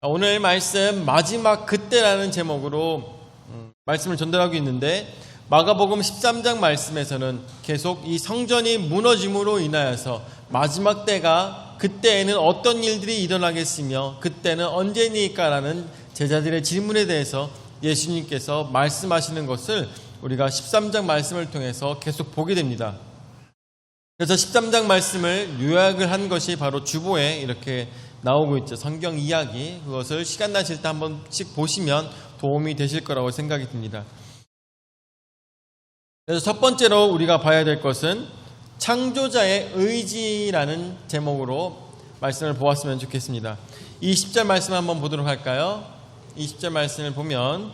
오늘 말씀 마지막 그때라는 제목으로 말씀을 전달하고 있는데, 마가복음 13장 말씀에서는 계속 이 성전이 무너짐으로 인하여서 마지막 때가, 그때에는 어떤 일들이 일어나겠으며 그때는 언제니까라는 제자들의 질문에 대해서 예수님께서 말씀하시는 것을 우리가 13장 말씀을 통해서 계속 보게 됩니다. 그래서 13장 말씀을 요약을 한 것이 바로 주보에 이렇게 나오고 있죠. 성경 이야기, 그것을 시간 나실 때 한 번씩 보시면 도움이 되실 거라고 생각이 듭니다. 그래서 첫 번째로 우리가 봐야 될 것은 창조자의 의지라는 제목으로 말씀을 보았으면 좋겠습니다. 20절 말씀 한번 보도록 할까요? 20절 말씀을 보면,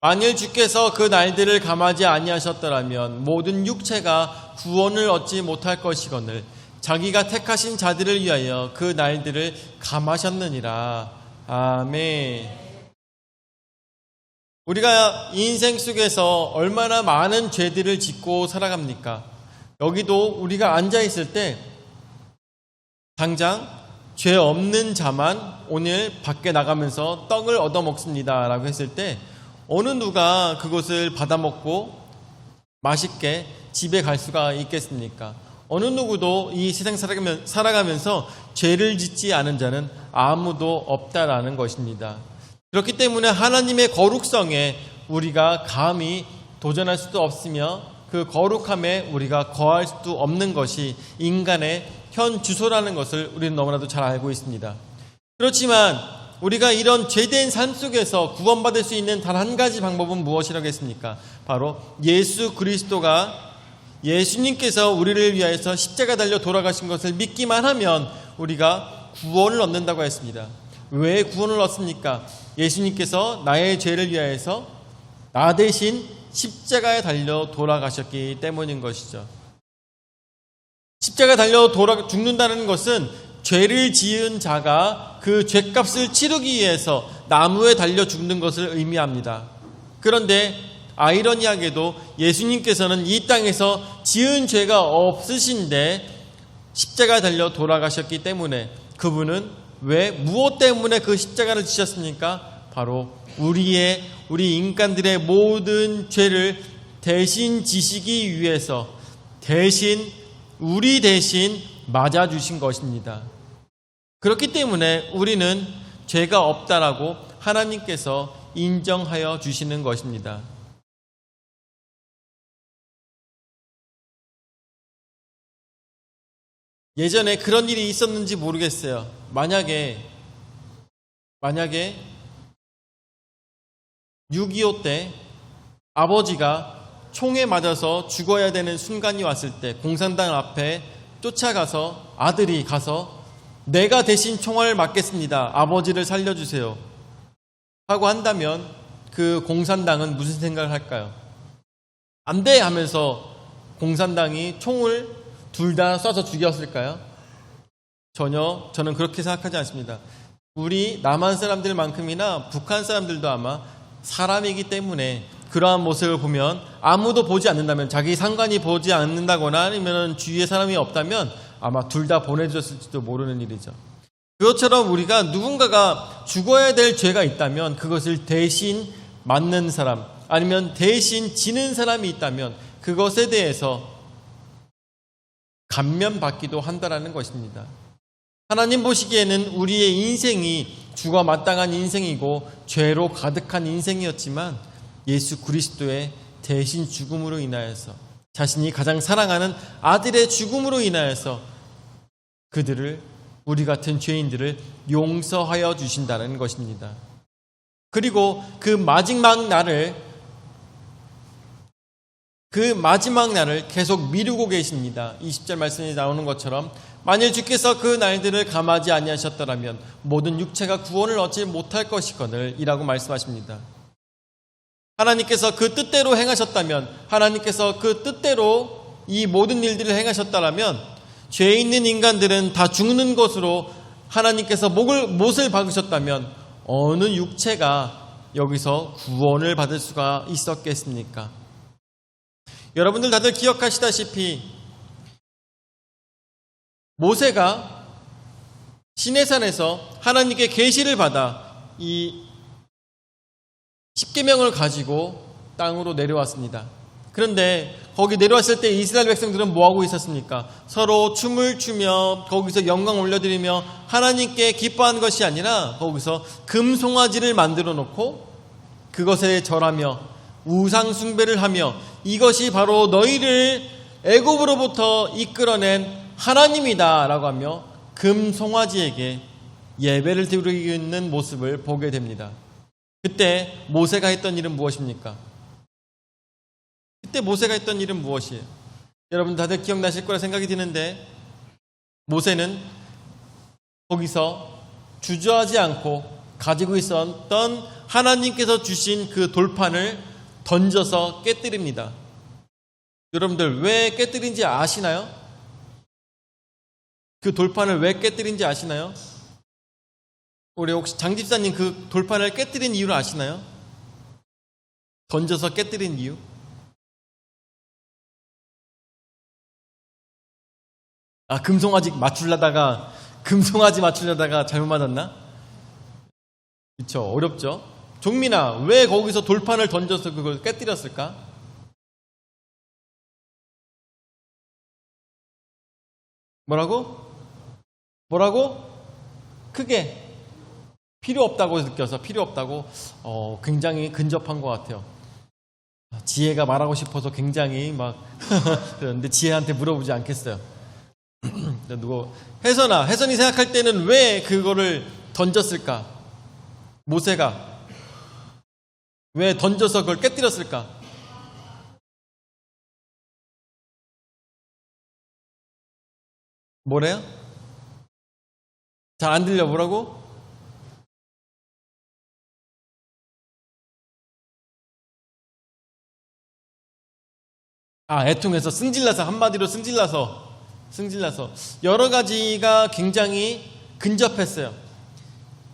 만일 주께서 그 날들을 감하지 아니하셨더라면 모든 육체가 구원을 얻지 못할 것이거늘 자기가 택하신 자들을 위하여 그 날들을 감하셨느니라. 아멘. 우리가 인생 속에서 얼마나 많은 죄들을 짓고 살아갑니까? 여기도 우리가 앉아있을 때 당장 죄 없는 자만 오늘 밖에 나가면서 떡을 얻어먹습니다 라고 했을 때 어느 누가 그것을 받아먹고 맛있게 집에 갈 수가 있겠습니까? 어느 누구도 이 세상 살아가면서 죄를 짓지 않은 자는 아무도 없다라는 것입니다. 그렇기 때문에 하나님의 거룩성에 우리가 감히 도전할 수도 없으며 그 거룩함에 우리가 거할 수도 없는 것이 인간의 현 주소라는 것을 우리는 너무나도 잘 알고 있습니다. 그렇지만 우리가 이런 죄된 삶 속에서 구원받을 수 있는 단 한 가지 방법은 무엇이라겠습니까? 바로 예수 그리스도가, 예수님께서 우리를 위하여서 십자가 달려 돌아가신 것을 믿기만 하면 우리가 구원을 얻는다고 했습니다. 왜 구원을 얻습니까? 예수님께서 나의 죄를 위하여서 나 대신 십자가에 달려 돌아가셨기 때문인 것이죠. 십자가에 달려 죽는다는 것은 죄를 지은 자가 그 죄값을 치르기 위해서 나무에 달려 죽는 것을 의미합니다. 그런데 아이러니하게도 예수님께서는 이 땅에서 지은 죄가 없으신데 십자가에 달려 돌아가셨기 때문에 그분은 왜, 무엇 때문에 그 십자가를 지셨습니까? 바로 우리 인간들의 모든 죄를 대신 지시기 위해서 우리 대신 맞아주신 것입니다. 그렇기 때문에 우리는 죄가 없다라고 하나님께서 인정하여 주시는 것입니다. 예전에 그런 일이 있었는지 모르겠어요. 만약에 6.25 때 아버지가 총에 맞아서 죽어야 되는 순간이 왔을 때 공산당 앞에 쫓아가서 아들이 가서 내가 대신 총알을 맞겠습니다. 아버지를 살려주세요 하고 한다면 그 공산당은 무슨 생각을 할까요? 안 돼 하면서 공산당이 총을 둘 다 쏴서 죽였을까요? 전혀 저는 그렇게 생각하지 않습니다. 우리 남한 사람들만큼이나 북한 사람들도 아마 사람이기 때문에 그러한 모습을 보면 아무도 보지 않는다면, 자기 상관이 보지 않는다거나 아니면 주위에 사람이 없다면 아마 둘 다 보내줬을지도 모르는 일이죠. 그것처럼 우리가 누군가가 죽어야 될 죄가 있다면 그것을 대신 맞는 사람 아니면 대신 지는 사람이 있다면 그것에 대해서 감면받기도 한다라는 것입니다. 하나님 보시기에는 우리의 인생이 죽어 마땅한 인생이고 죄로 가득한 인생이었지만 예수 그리스도의 대신 죽음으로 인하여서, 자신이 가장 사랑하는 아들의 죽음으로 인하여서 그들을, 우리 같은 죄인들을 용서하여 주신다는 것입니다. 그리고 그 마지막 날을 계속 미루고 계십니다. 20절 말씀이 나오는 것처럼, 만일 주께서 그 날들을 감하지 아니하셨더라면 모든 육체가 구원을 얻지 못할 것이거늘 이라고 말씀하십니다. 하나님께서 그 뜻대로 행하셨다면, 하나님께서 그 뜻대로 이 모든 일들을 행하셨다면 죄 있는 인간들은 다 죽는 것으로 하나님께서 못을 박으셨다면 어느 육체가 여기서 구원을 받을 수가 있었겠습니까? 여러분들 다들 기억하시다시피 모세가 시내산에서 하나님께 계시를 받아 이 십계명을 가지고 땅으로 내려왔습니다. 그런데 거기 내려왔을 때 이스라엘 백성들은 뭐하고 있었습니까? 서로 춤을 추며 거기서 영광 올려드리며 하나님께 기뻐한 것이 아니라 거기서 금송아지를 만들어 놓고 그것에 절하며 우상 숭배를 하며 이것이 바로 너희를 애굽으로부터 이끌어낸 하나님이다 라고 하며 금송아지에게 예배를 드리고 있는 모습을 보게 됩니다. 그때 모세가 했던 일은 무엇입니까? 그때 모세가 했던 일은 무엇이에요? 여러분 다들 기억나실 거라 생각이 드는데 모세는 거기서 주저하지 않고 가지고 있었던 하나님께서 주신 그 돌판을 던져서 깨뜨립니다. 여러분들 왜 깨뜨린지 아시나요? 그 돌판을 왜 깨뜨린지 아시나요? 우리 혹시 장집사님 그 돌판을 깨뜨린 이유를 아시나요? 던져서 깨뜨린 이유? 금송아지 맞추려다가 잘못 맞았나? 그렇죠. 어렵죠. 종민아, 왜 거기서 돌판을 던져서 그걸 깨뜨렸을까? 뭐라고? 크게 필요 없다고 느껴서 필요 없다고 굉장히 근접한 것 같아요. 지혜가 말하고 싶어서 굉장히 막 그런데 지혜한테 물어보지 않겠어요. 혜선이 생각할 때는 왜 그거를 던졌을까? 모세가 왜 던져서 그걸 깨뜨렸을까? 뭐래요? 잘 안 들려. 뭐라고? 애통해서 한마디로 승질나서 여러 가지가 굉장히 근접했어요.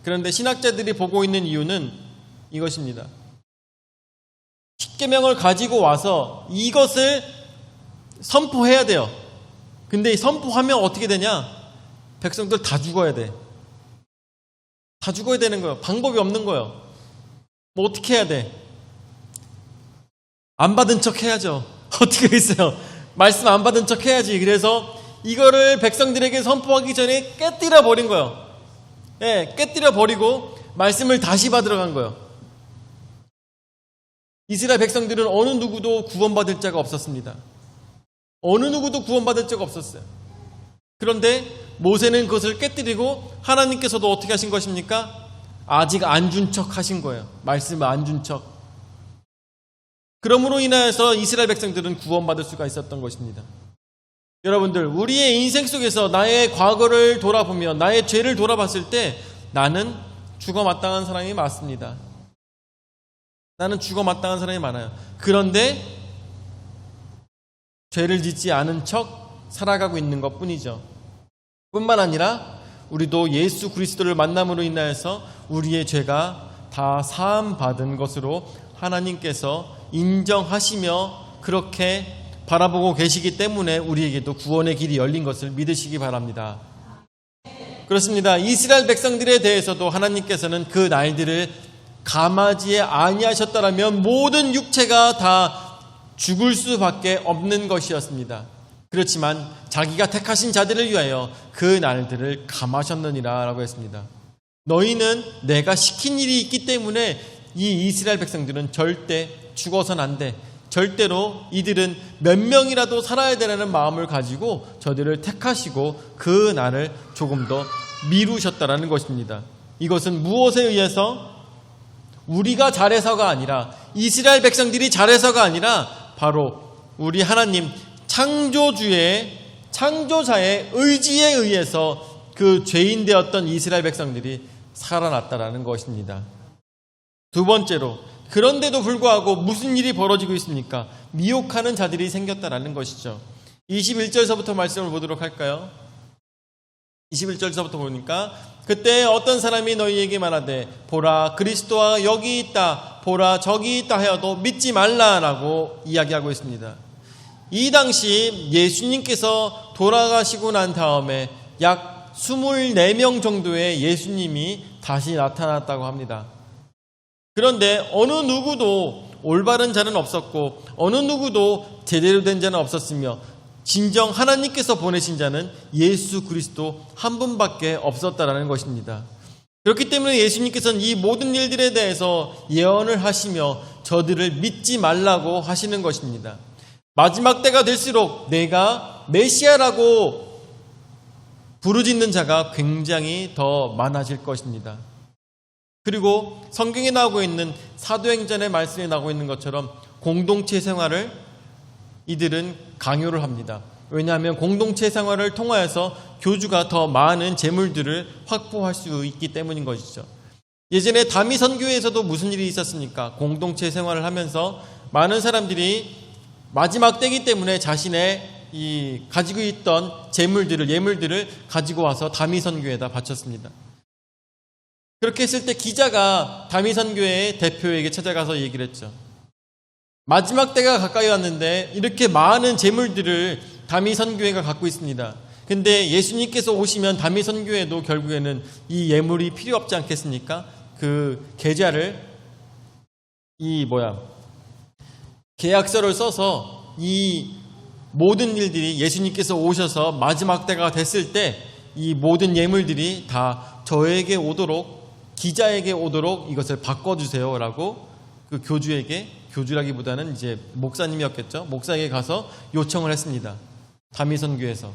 그런데 신학자들이 보고 있는 이유는 이것입니다. 십계명을 가지고 와서 이것을 선포해야 돼요. 근데 선포하면 어떻게 되냐? 백성들 다 죽어야 돼. 다 죽어야 되는 거예요. 방법이 없는 거예요. 뭐 어떻게 해야 돼? 안 받은 척 해야죠. 어떻게 있어요? 말씀 안 받은 척 해야지. 그래서 이거를 백성들에게 선포하기 전에 깨뜨려 버린 거예요. 깨뜨려 버리고 말씀을 다시 받으러 간 거예요. 이스라엘 백성들은 어느 누구도 구원받을 자가 없었습니다. 어느 누구도 구원받을 자가 없었어요. 그런데 모세는 그것을 깨뜨리고 하나님께서도 어떻게 하신 것입니까? 아직 안 준 척 하신 거예요. 말씀을 안 준 척. 그러므로 인하여서 이스라엘 백성들은 구원받을 수가 있었던 것입니다. 여러분들, 우리의 인생 속에서 나의 과거를 돌아보며 나의 죄를 돌아봤을 때 나는 죽어 마땅한 사람이 맞습니다. 나는 죽어 마땅한 사람이 많아요. 그런데 죄를 짓지 않은 척 살아가고 있는 것 뿐이죠. 뿐만 아니라 우리도 예수 그리스도를 만남으로 인하여서 우리의 죄가 다 사함받은 것으로 하나님께서 인정하시며 그렇게 바라보고 계시기 때문에 우리에게도 구원의 길이 열린 것을 믿으시기 바랍니다. 그렇습니다. 이스라엘 백성들에 대해서도 하나님께서는 그 날들을 감하지 아니하셨더라면 모든 육체가 다 죽을 수밖에 없는 것이었습니다. 그렇지만 자기가 택하신 자들을 위하여 그 날들을 감하셨느니라 라고 했습니다. 너희는 내가 시킨 일이 있기 때문에 이 이스라엘 백성들은 절대 죽어서는 안 돼. 절대로 이들은 몇 명이라도 살아야 되라는 마음을 가지고 저들을 택하시고 그 날을 조금 더 미루셨다라는 것입니다. 이것은 무엇에 의해서? 우리가 잘해서가 아니라, 이스라엘 백성들이 잘해서가 아니라 바로 우리 하나님 창조자의 의지에 의해서 그 죄인 되었던 이스라엘 백성들이 살아났다라는 것입니다. 두 번째로, 그런데도 불구하고 무슨 일이 벌어지고 있습니까? 미혹하는 자들이 생겼다라는 것이죠. 21절서부터 말씀을 보도록 할까요? 21절서부터 보니까 그때 어떤 사람이 너희에게 말하되 보라 그리스도가 여기 있다, 보라 저기 있다 하여도 믿지 말라라고 이야기하고 있습니다. 이 당시 예수님께서 돌아가시고 난 다음에 약 24명 정도의 예수님이 다시 나타났다고 합니다. 그런데 어느 누구도 올바른 자는 없었고 어느 누구도 제대로 된 자는 없었으며 진정 하나님께서 보내신 자는 예수 그리스도 한 분밖에 없었다라는 것입니다. 그렇기 때문에 예수님께서는 이 모든 일들에 대해서 예언을 하시며 저들을 믿지 말라고 하시는 것입니다. 마지막 때가 될수록 내가 메시아라고 부르짖는 자가 굉장히 더 많아질 것입니다. 그리고 성경에 나오고 있는 사도행전의 말씀에 나오고 있는 것처럼 공동체 생활을 이들은 강요를 합니다. 왜냐하면 공동체 생활을 통하여서 교주가 더 많은 재물들을 확보할 수 있기 때문인 것이죠. 예전에 다미 선교회에서도 무슨 일이 있었습니까? 공동체 생활을 하면서 많은 사람들이 마지막 때이기 때문에 자신의 가지고 있던 예물들을 가지고 와서 다미 선교회에다 바쳤습니다. 그렇게 했을 때 기자가 다미 선교회의 대표에게 찾아가서 얘기를 했죠. 마지막 때가 가까이 왔는데 이렇게 많은 재물들을 다미 선교회가 갖고 있습니다. 근데 예수님께서 오시면 다미 선교회도 결국에는 이 예물이 필요 없지 않겠습니까? 그 계좌를 계약서를 써서 이 모든 일들이 예수님께서 오셔서 마지막 때가 됐을 때 이 모든 예물들이 다 저에게 오도록 기자에게 오도록 이것을 바꿔주세요 라고 그 교주라기보다는 이제 목사님이었겠죠. 목사에게 가서 요청을 했습니다. 다미 선교에서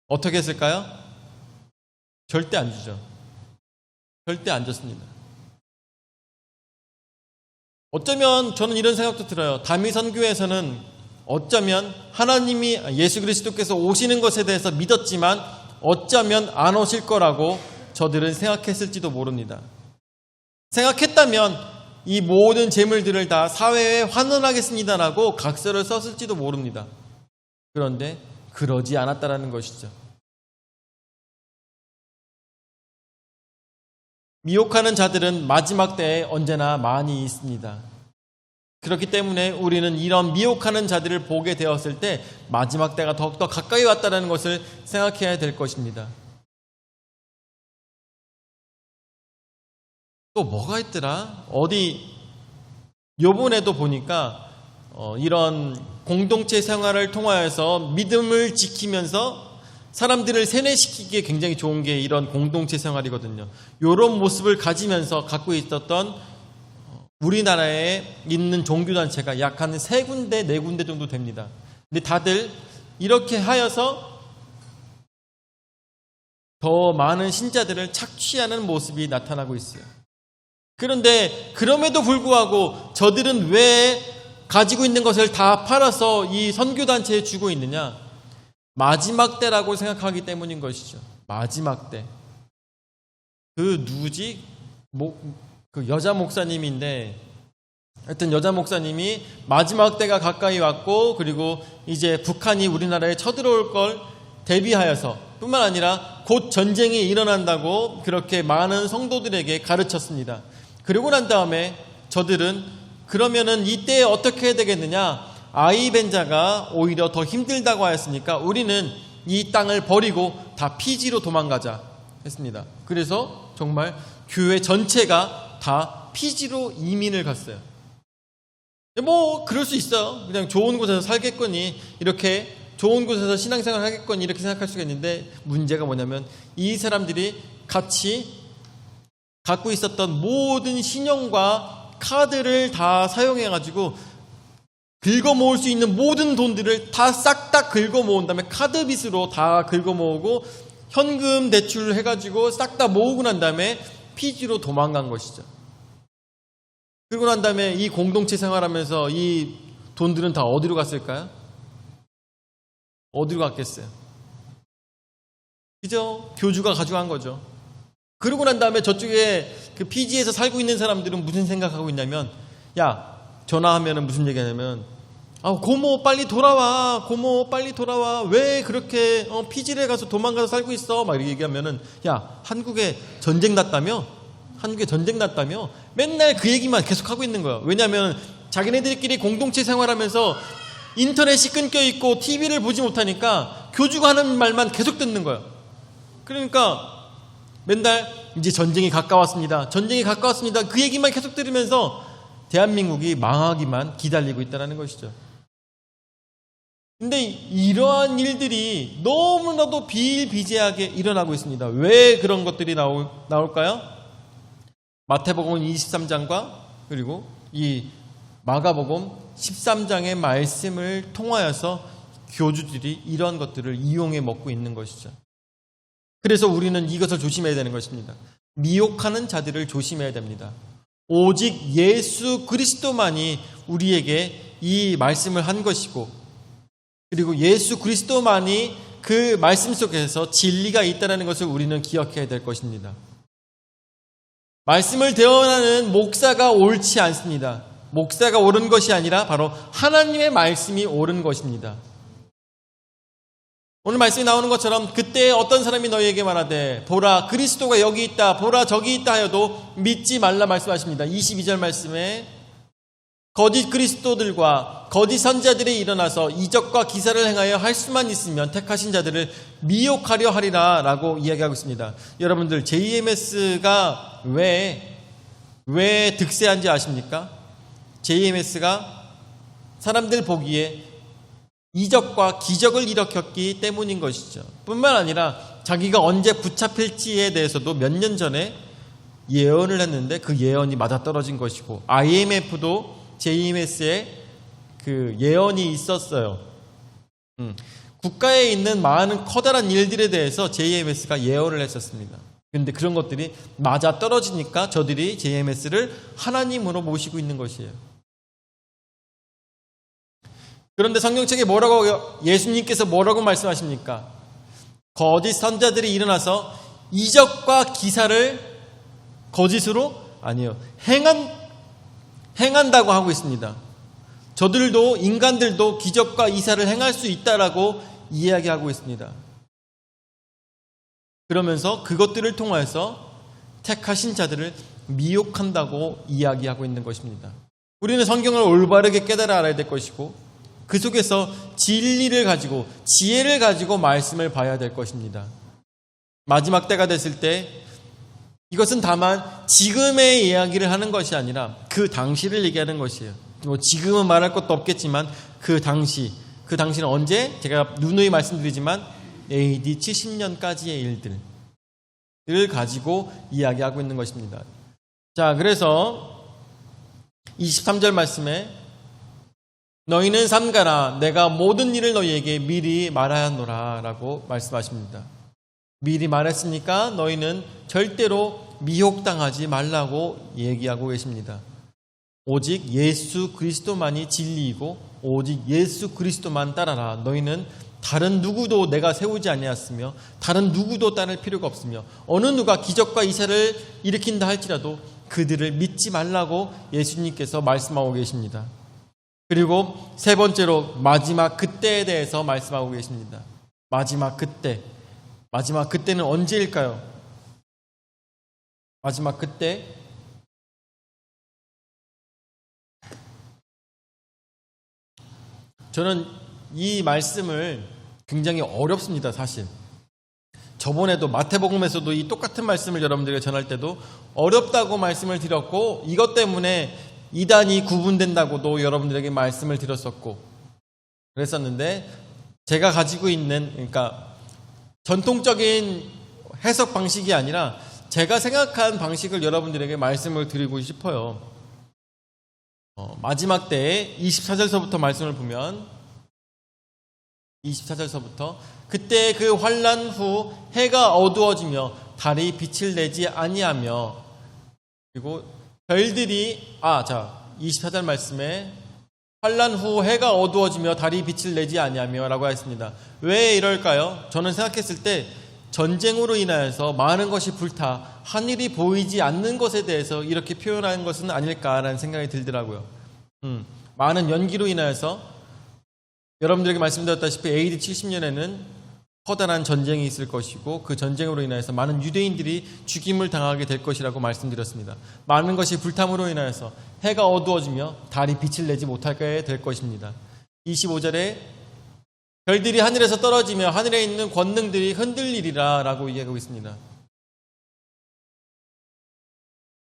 어떻게 했을까요? 절대 안 주죠. 절대 안 줬습니다. 어쩌면 저는 이런 생각도 들어요. 다미 선교에서는 어쩌면 하나님이 예수 그리스도께서 오시는 것에 대해서 믿었지만 어쩌면 안 오실 거라고 저들은 생각했을지도 모릅니다. 생각했다면 이 모든 재물들을 다 사회에 환원하겠습니다라고 각서를 썼을지도 모릅니다. 그런데 그러지 않았다라는 것이죠. 미혹하는 자들은 마지막 때에 언제나 많이 있습니다. 그렇기 때문에 우리는 이런 미혹하는 자들을 보게 되었을 때 마지막 때가 더욱더 가까이 왔다는 것을 생각해야 될 것입니다. 또 뭐가 있더라? 요번에도 보니까 이런 공동체 생활을 통하여서 믿음을 지키면서 사람들을 세뇌시키기에 굉장히 좋은 게 이런 공동체 생활이거든요. 이런 모습을 가지면서 갖고 있었던 우리나라에 있는 종교단체가 약 한 3군데, 4군데 정도 됩니다. 근데 다들 이렇게 하여서 더 많은 신자들을 착취하는 모습이 나타나고 있어요. 그런데 그럼에도 불구하고 저들은 왜 가지고 있는 것을 다 팔아서 이 선교단체에 주고 있느냐? 마지막 때라고 생각하기 때문인 것이죠. 마지막 때. 누구지? 그 여자 목사님인데 하여튼 여자 목사님이 마지막 때가 가까이 왔고 그리고 이제 북한이 우리나라에 쳐들어올 걸 대비하여서 뿐만 아니라 곧 전쟁이 일어난다고 그렇게 많은 성도들에게 가르쳤습니다. 그러고 난 다음에 저들은 그러면은 이때에 어떻게 해야 되겠느냐? 아이벤자가 오히려 더 힘들다고 하였으니까 우리는 이 땅을 버리고 다 피지로 도망가자 했습니다. 그래서 정말 교회 전체가 다 피지로 이민을 갔어요. 그럴 수 있어요. 그냥 좋은 곳에서 살겠거니 이렇게 좋은 곳에서 신앙생활을 하겠거니 이렇게 생각할 수가 있는데 문제가 뭐냐면 이 사람들이 같이 갖고 있었던 모든 신용과 카드를 다 사용해가지고 긁어 모을 수 있는 모든 돈들을 다 싹 다 긁어 모은 다음에 카드 빚으로 다 긁어 모으고 현금 대출을 해가지고 싹 다 모으고 난 다음에 피지로 도망간 것이죠. 그러고 난 다음에 이 공동체 생활하면서 이 돈들은 다 어디로 갔을까요? 어디로 갔겠어요? 그죠? 교주가 가져간 거죠. 그러고 난 다음에 저쪽에 그 피지에서 살고 있는 사람들은 무슨 생각하고 있냐면 전화하면은 무슨 얘기하냐면 고모 빨리 돌아와. 고모 빨리 돌아와. 왜 그렇게 피지에 가서 도망가서 살고 있어? 막 이렇게 얘기하면은 한국에 전쟁 났다며? 맨날 그 얘기만 계속 하고 있는 거야. 왜냐하면 자기네들끼리 공동체 생활하면서 인터넷이 끊겨 있고 TV를 보지 못하니까 교주가 하는 말만 계속 듣는 거야. 그러니까 맨날 이제 전쟁이 가까웠습니다. 전쟁이 가까웠습니다. 그 얘기만 계속 들으면서 대한민국이 망하기만 기다리고 있다는 것이죠. 근데 이러한 일들이 너무나도 비일비재하게 일어나고 있습니다. 왜 그런 것들이 나올까요? 마태복음 23장과 그리고 이 마가복음 13장의 말씀을 통하여서 교주들이 이러한 것들을 이용해 먹고 있는 것이죠. 그래서 우리는 이것을 조심해야 되는 것입니다. 미혹하는 자들을 조심해야 됩니다. 오직 예수 그리스도만이 우리에게 이 말씀을 한 것이고, 그리고 예수 그리스도만이 그 말씀 속에서 진리가 있다는 것을 우리는 기억해야 될 것입니다. 말씀을 대언하는 목사가 옳지 않습니다. 목사가 옳은 것이 아니라 바로 하나님의 말씀이 옳은 것입니다. 오늘 말씀이 나오는 것처럼 그때 어떤 사람이 너희에게 말하되 보라 그리스도가 여기 있다 보라 저기 있다 하여도 믿지 말라 말씀하십니다. 22절 말씀에 거짓 그리스도들과 거짓 선지자들이 일어나서 이적과 기사를 행하여 할 수만 있으면 택하신 자들을 미혹하려 하리라 라고 이야기하고 있습니다. 여러분들 JMS가 왜 득세한지 아십니까? JMS가 사람들 보기에 이적과 기적을 일으켰기 때문인 것이죠. 뿐만 아니라 자기가 언제 붙잡힐지에 대해서도 몇 년 전에 예언을 했는데 그 예언이 맞아떨어진 것이고, IMF도 JMS에 그 예언이 있었어요. 국가에 있는 많은 커다란 일들에 대해서 JMS가 예언을 했었습니다. 그런데 그런 것들이 맞아떨어지니까 저들이 JMS를 하나님으로 모시고 있는 것이에요. 그런데 성경책에 예수님께서 뭐라고 말씀하십니까? 거짓 선자들이 일어나서 이적과 기사를 거짓으로? 아니요. 행한다고 하고 있습니다. 저들도 인간들도 기적과 이사를 행할 수 있다라고 이야기하고 있습니다. 그러면서 그것들을 통해서 택하신 자들을 미혹한다고 이야기하고 있는 것입니다. 우리는 성경을 올바르게 깨달아 알아야 될 것이고 그 속에서 진리를 가지고 지혜를 가지고 말씀을 봐야 될 것입니다. 마지막 때가 됐을 때 이것은 다만 지금의 이야기를 하는 것이 아니라 그 당시를 얘기하는 것이에요. 지금은 말할 것도 없겠지만 그 당시는 언제? 제가 누누이 말씀드리지만 AD 70년까지의 일들을 가지고 이야기하고 있는 것입니다. 자, 그래서 23절 말씀에 너희는 삼가라 내가 모든 일을 너희에게 미리 말하였노라 라고 말씀하십니다. 미리 말했으니까 너희는 절대로 미혹당하지 말라고 얘기하고 계십니다. 오직 예수 그리스도만이 진리이고 오직 예수 그리스도만 따라라. 너희는 다른 누구도 내가 세우지 아니하였으며 다른 누구도 따를 필요가 없으며 어느 누가 기적과 이사를 일으킨다 할지라도 그들을 믿지 말라고 예수님께서 말씀하고 계십니다. 그리고 세 번째로 마지막 그때에 대해서 말씀하고 계십니다. 마지막 그때는 언제일까요? 마지막 그때 저는 이 말씀을 굉장히 어렵습니다. 사실 저번에도 마태복음에서도 이 똑같은 말씀을 여러분들에게 전할 때도 어렵다고 말씀을 드렸고 이것 때문에 이단이 구분된다고도 여러분들에게 말씀을 드렸었고 그랬었는데 제가 가지고 있는 그러니까 전통적인 해석 방식이 아니라 제가 생각한 방식을 여러분들에게 말씀을 드리고 싶어요. 마지막 때에 24절서부터 말씀을 보면 24절서부터 그때 그 환난 후 해가 어두워지며 달이 빛을 내지 아니하며 그리고 별들이 24절 말씀에 환난 후 해가 어두워지며 달이 빛을 내지 아니하며 라고 했습니다. 왜 이럴까요? 저는 생각했을 때 전쟁으로 인하여서 많은 것이 불타 하늘이 보이지 않는 것에 대해서 이렇게 표현하는 것은 아닐까라는 생각이 들더라고요. 많은 연기로 인하여서 여러분들에게 말씀드렸다시피 AD 70년에는 커다란 전쟁이 있을 것이고 그 전쟁으로 인해서 많은 유대인들이 죽임을 당하게 될 것이라고 말씀드렸습니다. 많은 것이 불탐으로 인하여서 해가 어두워지며 달이 빛을 내지 못하게 될 것입니다. 25절에 별들이 하늘에서 떨어지며 하늘에 있는 권능들이 흔들리리라 라고 이야기하고 있습니다.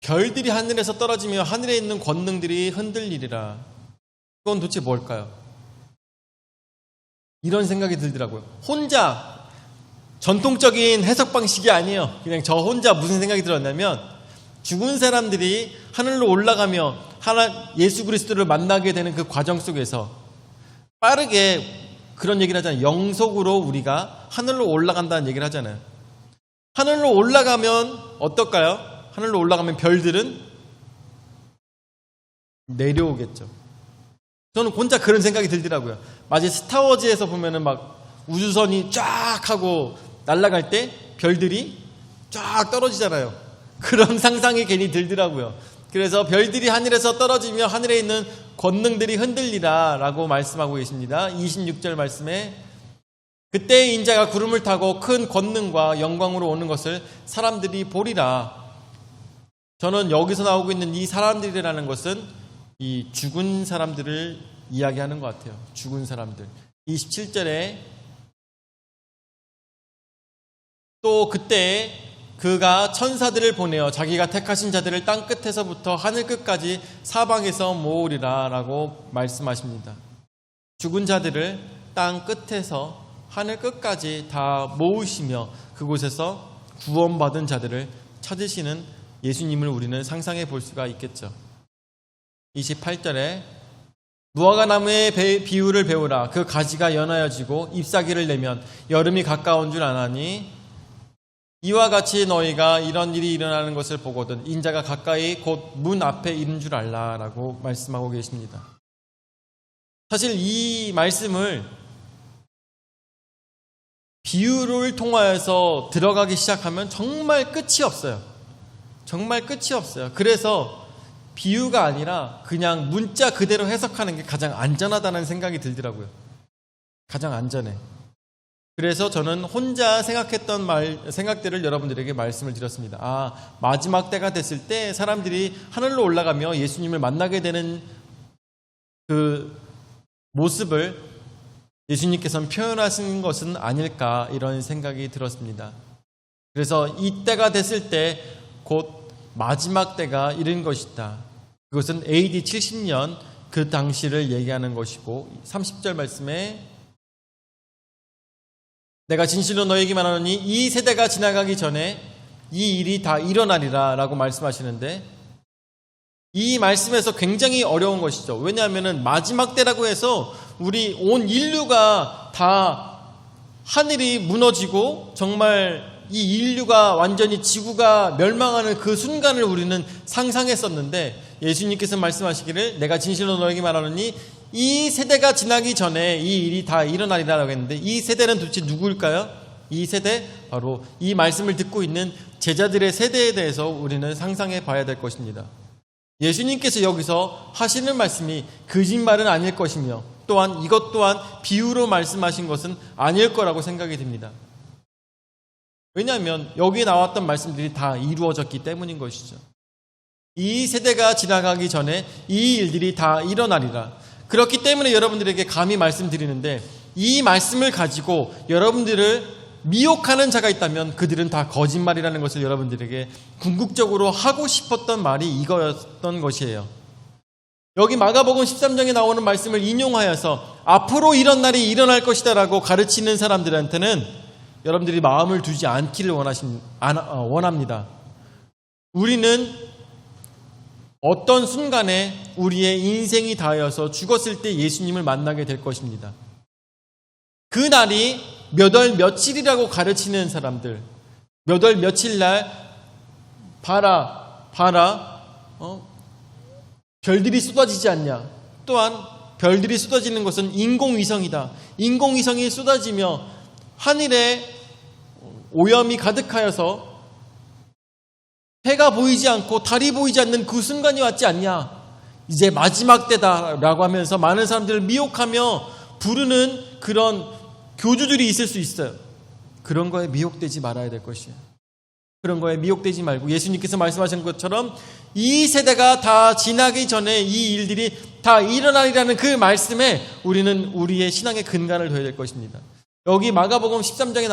별들이 하늘에서 떨어지며 하늘에 있는 권능들이 흔들리리라. 그건 도대체 뭘까요? 이런 생각이 들더라고요. 혼자 전통적인 해석 방식이 아니에요. 그냥 저 혼자 무슨 생각이 들었냐면 죽은 사람들이 하늘로 올라가며 예수 그리스도를 만나게 되는 그 과정 속에서 빠르게 그런 얘기를 하잖아요. 영속으로 우리가 하늘로 올라간다는 얘기를 하잖아요. 하늘로 올라가면 어떨까요? 하늘로 올라가면 별들은 내려오겠죠. 저는 혼자 그런 생각이 들더라고요. 마치 스타워즈에서 보면은 막 우주선이 쫙 하고 날아갈 때 별들이 쫙 떨어지잖아요. 그런 상상이 괜히 들더라고요. 그래서 별들이 하늘에서 떨어지며 하늘에 있는 권능들이 흔들리라 라고 말씀하고 계십니다. 26절 말씀에 그때 인자가 구름을 타고 큰 권능과 영광으로 오는 것을 사람들이 보리라. 저는 여기서 나오고 있는 이 사람들이라는 것은 이 죽은 사람들을 이야기하는 것 같아요. 죽은 사람들. 27절에 또 그때 그가 천사들을 보내어 자기가 택하신 자들을 땅 끝에서부터 하늘 끝까지 사방에서 모으리라 라고 말씀하십니다. 죽은 자들을 땅 끝에서 하늘 끝까지 다 모으시며 그곳에서 구원받은 자들을 찾으시는 예수님을 우리는 상상해 볼 수가 있겠죠. 28절에 무화과 나무의 비유를 배우라. 그 가지가 연하여지고 잎사귀를 내면 여름이 가까운 줄 아나니 이와 같이 너희가 이런 일이 일어나는 것을 보거든 인자가 가까이 곧 문 앞에 이른 줄 알라 라고 말씀하고 계십니다. 사실 이 말씀을 비유를 통하여서 들어가기 시작하면 정말 끝이 없어요. 정말 끝이 없어요. 그래서 비유가 아니라 그냥 문자 그대로 해석하는 게 가장 안전하다는 생각이 들더라고요. 가장 안전해. 그래서 저는 혼자 생각했던 생각들을 여러분들에게 말씀을 드렸습니다. 마지막 때가 됐을 때 사람들이 하늘로 올라가며 예수님을 만나게 되는 그 모습을 예수님께서는 표현하신 것은 아닐까 이런 생각이 들었습니다. 그래서 이 때가 됐을 때 곧 마지막 때가 이른 것이다. 그것은 AD 70년 그 당시를 얘기하는 것이고 30절 말씀에 내가 진실로 너에게 말하노니 이 세대가 지나가기 전에 이 일이 다 일어나리라 라고 말씀하시는데 이 말씀에서 굉장히 어려운 것이죠. 왜냐하면 마지막 때라고 해서 우리 온 인류가 다 하늘이 무너지고 정말 이 인류가 완전히 지구가 멸망하는 그 순간을 우리는 상상했었는데 예수님께서 말씀하시기를 내가 진실로 너에게 말하노니 이 세대가 지나기 전에 이 일이 다 일어나리라고 했는데 이 세대는 도대체 누구일까요? 이 세대 바로 이 말씀을 듣고 있는 제자들의 세대에 대해서 우리는 상상해 봐야 될 것입니다. 예수님께서 여기서 하시는 말씀이 거짓말은 아닐 것이며 또한 이것 또한 비유로 말씀하신 것은 아닐 거라고 생각이 듭니다. 왜냐하면 여기에 나왔던 말씀들이 다 이루어졌기 때문인 것이죠. 이 세대가 지나가기 전에 이 일들이 다 일어나리라. 그렇기 때문에 여러분들에게 감히 말씀드리는데 이 말씀을 가지고 여러분들을 미혹하는 자가 있다면 그들은 다 거짓말이라는 것을 여러분들에게 궁극적으로 하고 싶었던 말이 이거였던 것이에요. 여기 마가복음 13장에 나오는 말씀을 인용하여서 앞으로 이런 날이 일어날 것이다 라고 가르치는 사람들한테는 여러분들이 마음을 두지 않기를 원합니다. 우리는 어떤 순간에 우리의 인생이 다하여서 죽었을 때 예수님을 만나게 될 것입니다. 그 날이 몇 월 며칠이라고 가르치는 사람들, 몇 월 며칠 날 봐라 별들이 쏟아지지 않냐. 또한 별들이 쏟아지는 것은 인공위성이다. 인공위성이 쏟아지며 하늘에 오염이 가득하여서 해가 보이지 않고 달이 보이지 않는 그 순간이 왔지 않냐. 이제 마지막 때다라고 하면서 많은 사람들을 미혹하며 부르는 그런 교주들이 있을 수 있어요. 그런 거에 미혹되지 말아야 될 것이에요. 그런 거에 미혹되지 말고 예수님께서 말씀하신 것처럼 이 세대가 다 지나기 전에 이 일들이 다 일어나리라는 그 말씀에 우리는 우리의 신앙의 근간을 둬야 될 것입니다. 여기 마가복음 13장에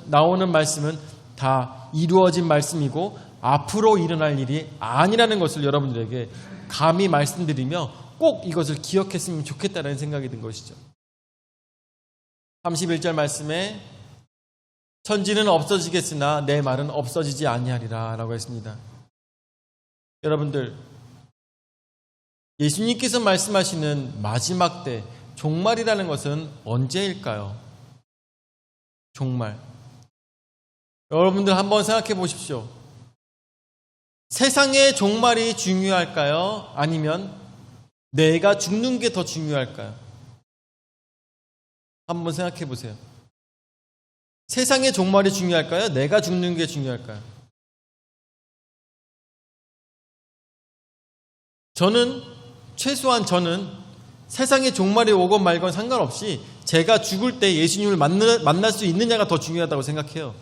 나오는 말씀은 다 이루어진 말씀이고 앞으로 일어날 일이 아니라는 것을 여러분들에게 감히 말씀드리며 꼭 이것을 기억했으면 좋겠다는 생각이 든 것이죠. 31절 말씀에 천지는 없어지겠으나 내 말은 없어지지 아니하리라 라고 했습니다. 여러분들, 예수님께서 말씀하시는 마지막 때 종말이라는 것은 언제일까요? 종말. 여러분들 한번 생각해 보십시오. 세상의 종말이 중요할까요? 아니면 내가 죽는 게 더 중요할까요? 한번 생각해 보세요. 세상의 종말이 중요할까요? 내가 죽는 게 중요할까요? 최소한 저는 세상의 종말이 오건 말건 상관없이 제가 죽을 때 예수님을 만날 수 있느냐가 더 중요하다고 생각해요.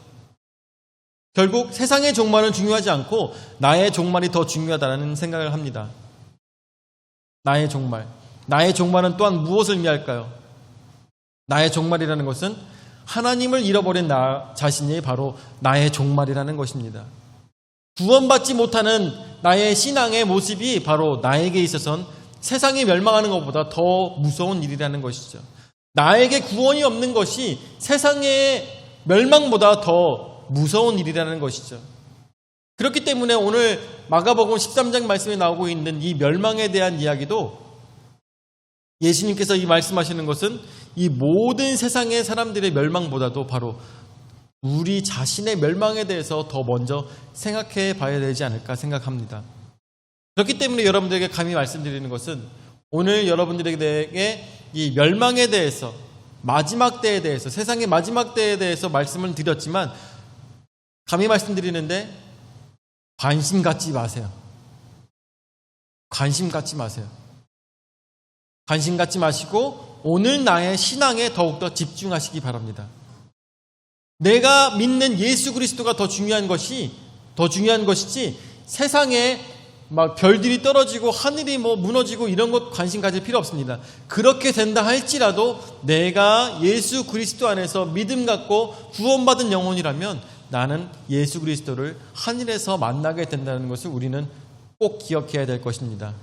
결국 세상의 종말은 중요하지 않고 나의 종말이 더 중요하다는 생각을 합니다. 나의 종말. 나의 종말은 또한 무엇을 의미할까요? 나의 종말이라는 것은 하나님을 잃어버린 나 자신이 바로 나의 종말이라는 것입니다. 구원받지 못하는 나의 신앙의 모습이 바로 나에게 있어서는 세상이 멸망하는 것보다 더 무서운 일이라는 것이죠. 나에게 구원이 없는 것이 세상의 멸망보다 더 무서운 일이라는 것이죠. 그렇기 때문에 오늘 마가복음 13장 말씀에 나오고 있는 이 멸망에 대한 이야기도 예수님께서 이 말씀하시는 것은 이 모든 세상의 사람들의 멸망보다도 바로 우리 자신의 멸망에 대해서 더 먼저 생각해 봐야 되지 않을까 생각합니다. 그렇기 때문에 여러분들에게 감히 말씀드리는 것은 오늘 여러분들에게 이 멸망에 대해서, 마지막 때에 대해서, 세상의 마지막 때에 대해서 말씀을 드렸지만 감히 말씀드리는데 관심 갖지 마세요. 관심 갖지 마세요. 관심 갖지 마시고 오늘 나의 신앙에 더욱더 집중하시기 바랍니다. 내가 믿는 예수 그리스도가 더 중요한 것이지 세상에 막 별들이 떨어지고 하늘이 무너지고 이런 것 관심 가질 필요 없습니다. 그렇게 된다 할지라도 내가 예수 그리스도 안에서 믿음 갖고 구원받은 영혼이라면 나는 예수 그리스도를 하늘에서 만나게 된다는 것을 우리는 꼭 기억해야 될 것입니다.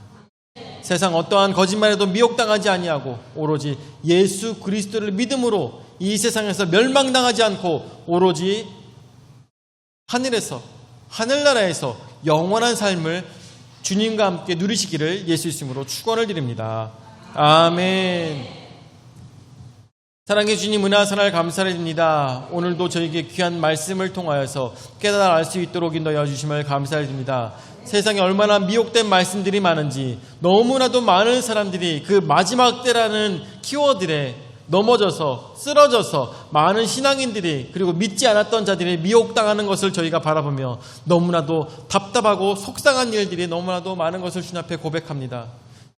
세상 어떠한 거짓말에도 미혹당하지 아니하고 오로지 예수 그리스도를 믿음으로 이 세상에서 멸망당하지 않고 오로지 하늘나라에서 영원한 삶을 주님과 함께 누리시기를 예수 이름으로 축원을 드립니다. 아멘. 사랑해 주님, 은하선을 감사드립니다. 오늘도 저에게 귀한 말씀을 통하여서 깨달아 알 수 있도록 인도하여 주심을 감사드립니다. 세상에 얼마나 미혹된 말씀들이 많은지, 너무나도 많은 사람들이 그 마지막 때라는 키워드에 넘어져서 쓰러져서 많은 신앙인들이, 그리고 믿지 않았던 자들이 미혹당하는 것을 저희가 바라보며 너무나도 답답하고 속상한 일들이 너무나도 많은 것을 주님 앞에 고백합니다.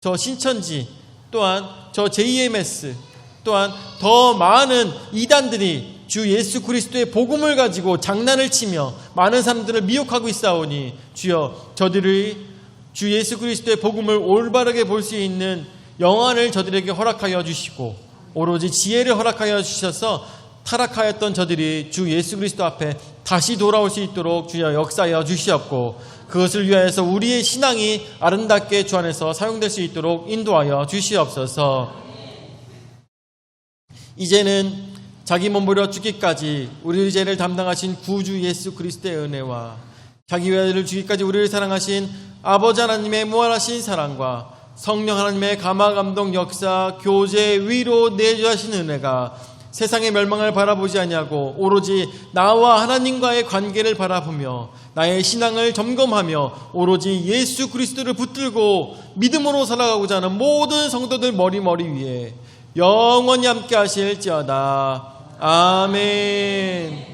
저 신천지, 또한 저 JMS, 또한 더 많은 이단들이 주 예수 그리스도의 복음을 가지고 장난을 치며 많은 사람들을 미혹하고 있사오니 주여, 저들이 주 예수 그리스도의 복음을 올바르게 볼 수 있는 영안을 저들에게 허락하여 주시고 오로지 지혜를 허락하여 주셔서 타락하였던 저들이 주 예수 그리스도 앞에 다시 돌아올 수 있도록 주여 역사하여 주시옵고, 그것을 위하여서 우리의 신앙이 아름답게 주 안에서 사용될 수 있도록 인도하여 주시옵소서. 이제는 자기 몸부려 죽기까지 우리의 죄를 담당하신 구주 예수 그리스도의 은혜와 자기 외아들을 주기까지 우리를 사랑하신 아버지 하나님의 무한하신 사랑과 성령 하나님의 감화 감동 역사 교제 위로 내주하신 은혜가 세상의 멸망을 바라보지 아니하고 오로지 나와 하나님과의 관계를 바라보며 나의 신앙을 점검하며 오로지 예수 그리스도를 붙들고 믿음으로 살아가고자 하는 모든 성도들 머리 위에 영원히 함께 하실지어다. 아멘.